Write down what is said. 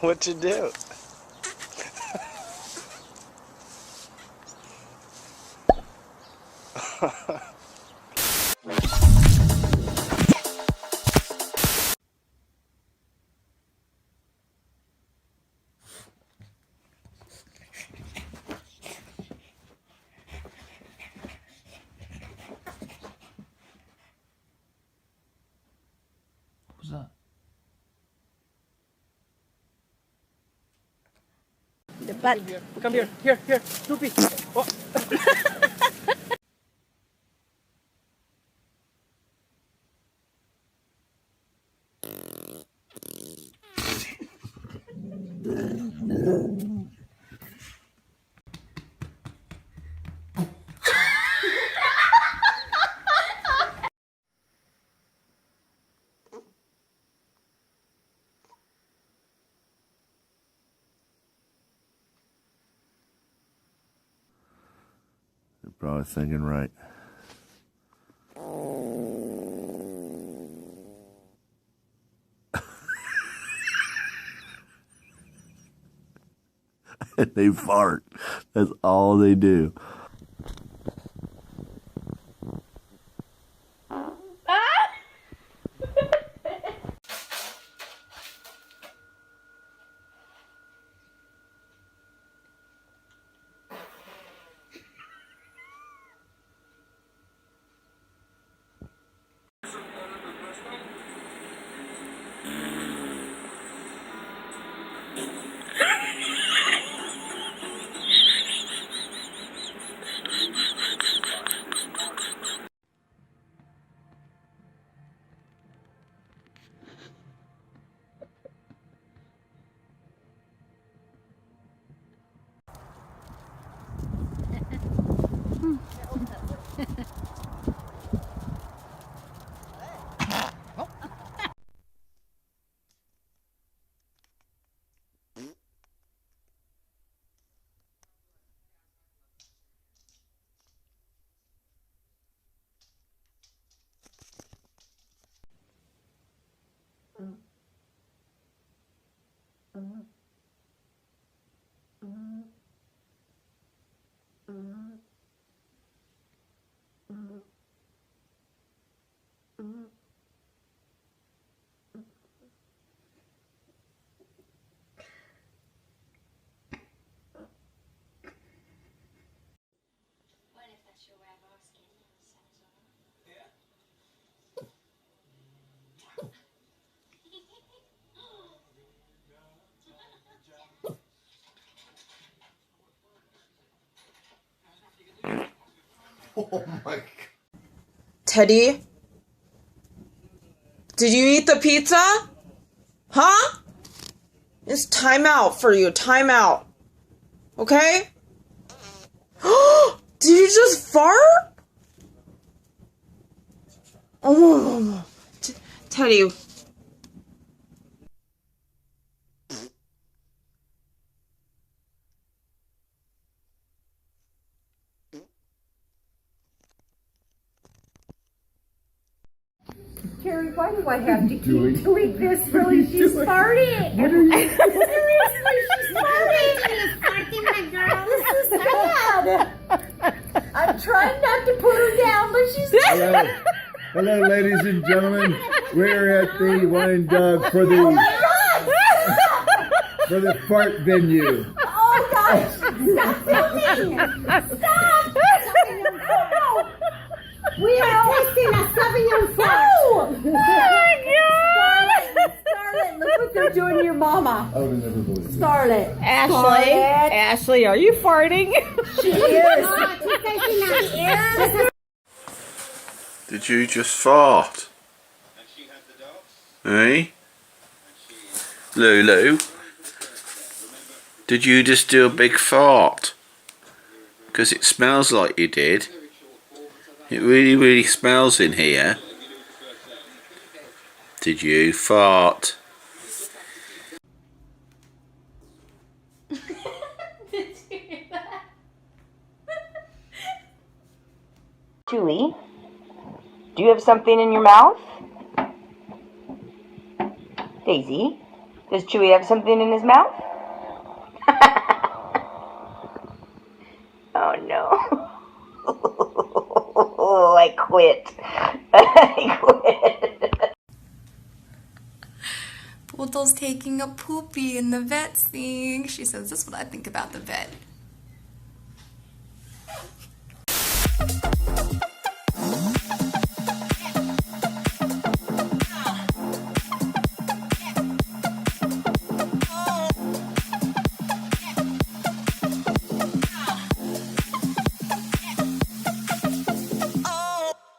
What'd you do? What's that? But Come here, here, Snoopy. Oh. You're probably thinking right. They fart. That's all they do. Oh my God. Teddy, did you eat the pizza? Huh? It's time out for you. Time out. Okay? Did you just fart? Oh, Teddy. Carrie, why do I have to keep doing this? Really, she's farting. What are you? Seriously, she's farting. She's farting, my girl. This is bad. I'm trying not to put her down, but she's. Hello. Hello, ladies and gentlemen. We're at the Wine Dog for the for the fart venue. Oh gosh! Stop filming! Stop! We are tasting a Sauvignon fart. Oh my God! Scarlett, look what they're doing to your mama. I would have never believed it. Scarlett. Ashley, are you farting? She is. Did you just fart? Hey? Lulu? Did you just do a big fart? Because it smells like you did. It really smells in here. Did you fart? Did you hear that? Julie, do you have something in your mouth? Daisy, Does Chewy have something in his mouth? Oh no. Oh, I quit. I quit. Poodle's taking a poopy in the vet thing. She says, this is what I think about the vet.